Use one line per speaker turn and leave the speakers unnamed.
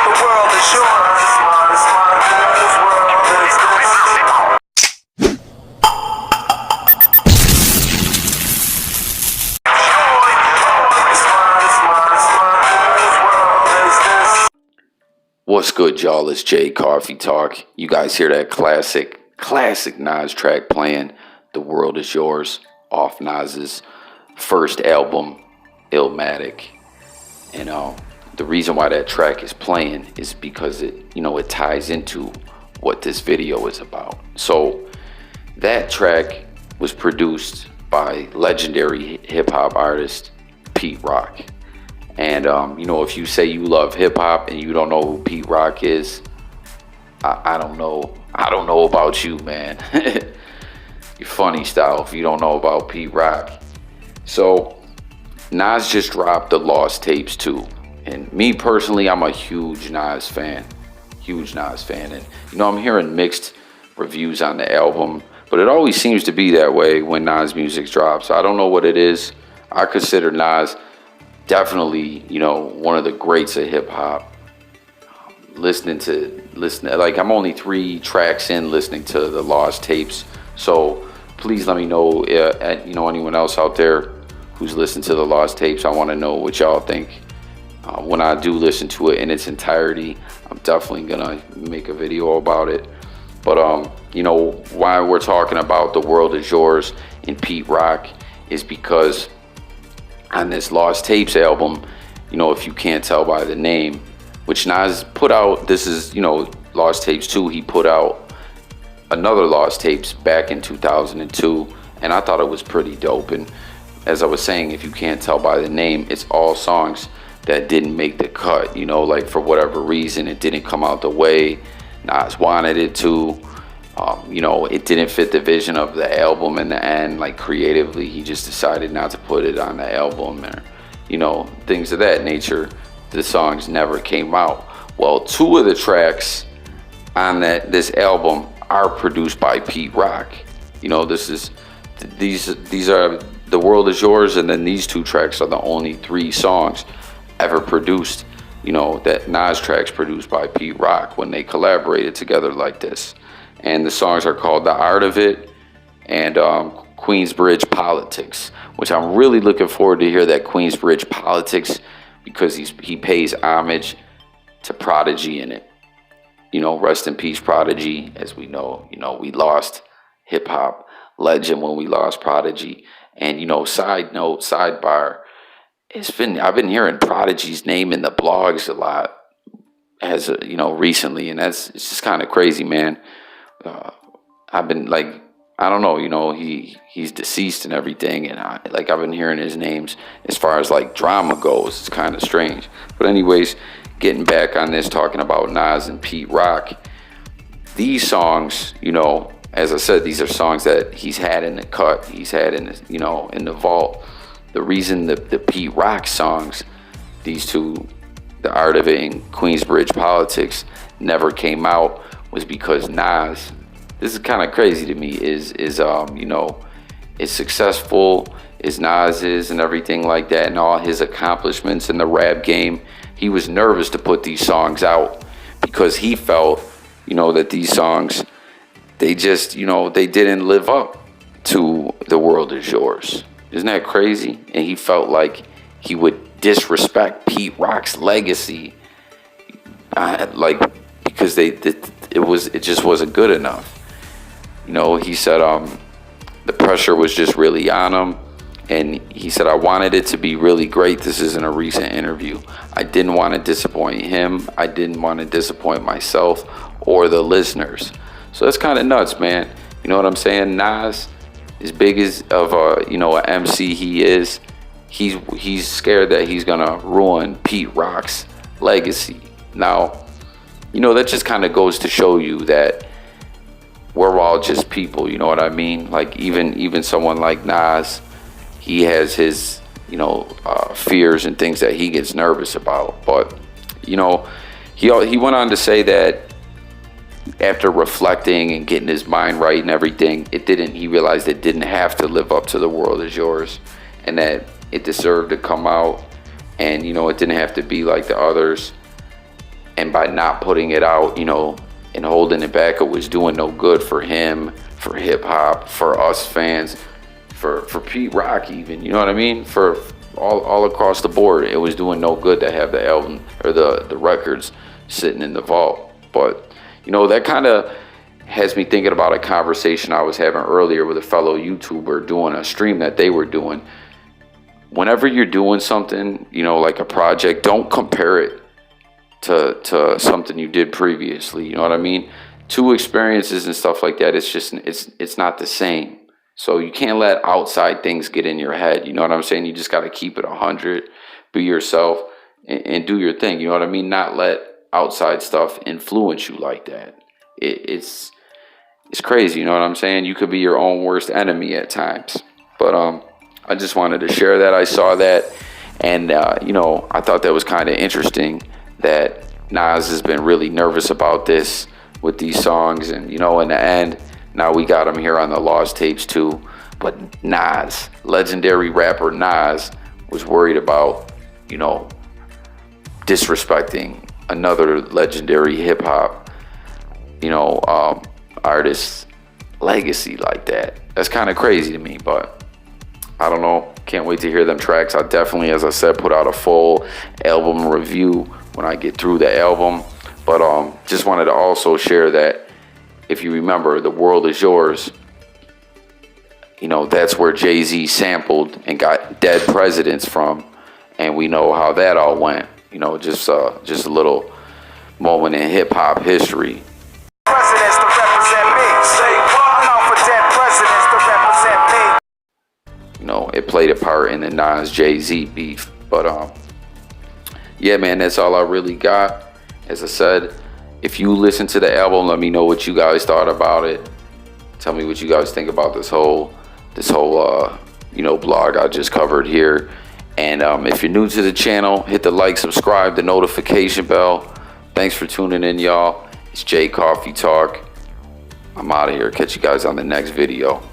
The world is yours.
What's good, y'all? It's Jay Coffee Talk. You guys hear that classic Nas track playing, The World Is Yours, off Nas's first album, Illmatic. And the reason why that track is playing is because it ties into what this video is about. So that track was produced by legendary hip-hop artist Pete Rock. And, if you say you love hip-hop and you don't know who Pete Rock is, I don't know. I don't know about you, man. You're funny style if you don't know about Pete Rock. So, Nas just dropped the Lost Tapes 2. And me personally, I'm a huge Nas fan. And, I'm hearing mixed reviews on the album. But it always seems to be that way when Nas music drops. I don't know what it is. I consider Nas definitely, one of the greats of hip hop. Listening, like I'm only 3 tracks in listening to the Lost Tapes. So please let me know, anyone else out there who's listened to the Lost Tapes. I want to know what y'all think. When I do listen to it in its entirety, I'm definitely gonna make a video about it. But why we're talking about The World Is Yours and Pete Rock is because on this Lost Tapes album, if you can't tell by the name, which Nas put out, this is, Lost Tapes 2, he put out another Lost Tapes back in 2002, and I thought it was pretty dope. And as I was saying, if you can't tell by the name, it's all songs that didn't make the cut, like for whatever reason, it didn't come out the way Nas wanted it to. It didn't fit the vision of the album in the end, like creatively, he just decided not to put it on the album or, things of that nature. The songs never came out. Well, 2 of the tracks on this album are produced by Pete Rock. These are The World Is Yours, and then these 2 tracks are the only 3 songs ever produced, that Nas tracks produced by Pete Rock when they collaborated together like this. And the songs are called The Art of It and Queensbridge Politics, which I'm really looking forward to hear that Queensbridge Politics, because he pays homage to Prodigy in it. Rest in peace, Prodigy. As we know, we lost hip-hop legend when we lost Prodigy. And, side note, sidebar, I've been hearing Prodigy's name in the blogs a lot as recently, and it's just kind of crazy, man. I've been like, I don't know, he's deceased and everything, and I've been hearing his names as far as like drama goes. It's kind of strange. But anyways, getting back on this, talking about Nas and Pete Rock, these songs, as I said, these are songs that he's had in the cut, he's had in in the vault. The reason the Pete Rock songs, these 2, The Art of It and Queensbridge Politics, never came out was because Nas, this is kind of crazy to me, is successful as Nas is and everything like that, and all his accomplishments in the rap game, he was nervous to put these songs out because he felt, that these songs, they just, they didn't live up to The World Is Yours. Isn't that crazy? And he felt like he would disrespect Pete Rock's legacy, because it just wasn't good enough. He said the pressure was just really on him, and he said, I wanted it to be really great. This is in a recent interview. I didn't want to disappoint him. I didn't want to disappoint myself or the listeners. So that's kind of nuts, man. You know what I'm saying? Nas, as big as of a MC he is, he's scared that he's gonna ruin Pete Rock's legacy. Now, that just kind of goes to show you that we're all just people, you know what I mean? Like even someone like Nas, he has his fears and things that he gets nervous about. But he went on to say that after reflecting and getting his mind right and everything, he realized it didn't have to live up to The World Is Yours, and that it deserved to come out, and it didn't have to be like the others. and by not putting it out, you know, and holding it back, it was doing no good for him, for hip hop, for us fans, for Pete Rock even, you know what I mean? For all across the board, it was doing no good to have the album or the records sitting in the vault. But, you know, that kind of has me thinking about a conversation I was having earlier with a fellow YouTuber doing a stream that they were doing. Whenever you're doing something, you know, like a project, don't compare it to something you did previously. You know what I mean? Two experiences and stuff like that, it's just, it's not the same. So you can't let outside things get in your head. You know what I'm saying? You just got to keep it 100, be yourself, and do your thing. You know what I mean? Not let outside stuff influence you like that. It's crazy. You know what I'm saying? You could be your own worst enemy at times. But I just wanted to share that. I saw that, and you know, I thought that was kind of interesting that Nas has been really nervous about this with these songs, and you know, in the end, now we got him here on the Lost Tapes too. But Nas, legendary rapper Nas, was worried about, you know, disrespecting another legendary hip hop, you know, artist's legacy like that. That's kind of crazy to me, but I don't know. Can't wait to hear them tracks. I definitely, as I said, put out a full album review when I get through the album. But just wanted to also share that if you remember, The World Is Yours, you know, that's where Jay-Z sampled and got Dead Presidents from. And we know how that all went. You know, just a little moment in hip hop history.
Presidents to represent me. Say what? I'm for dead presidents to represent me.
You know, it played a part in the Nas Jay-Z beef. But yeah, man, that's all I really got. As I said, if you listen to the album, let me know what you guys thought about it. Tell me what you guys think about this whole you know, blog I just covered here. And if you're new to the channel, hit the like, subscribe, the notification bell. Thanks for tuning in, y'all. It's Jay Coffee Talk. I'm out of here. Catch you guys on the next video.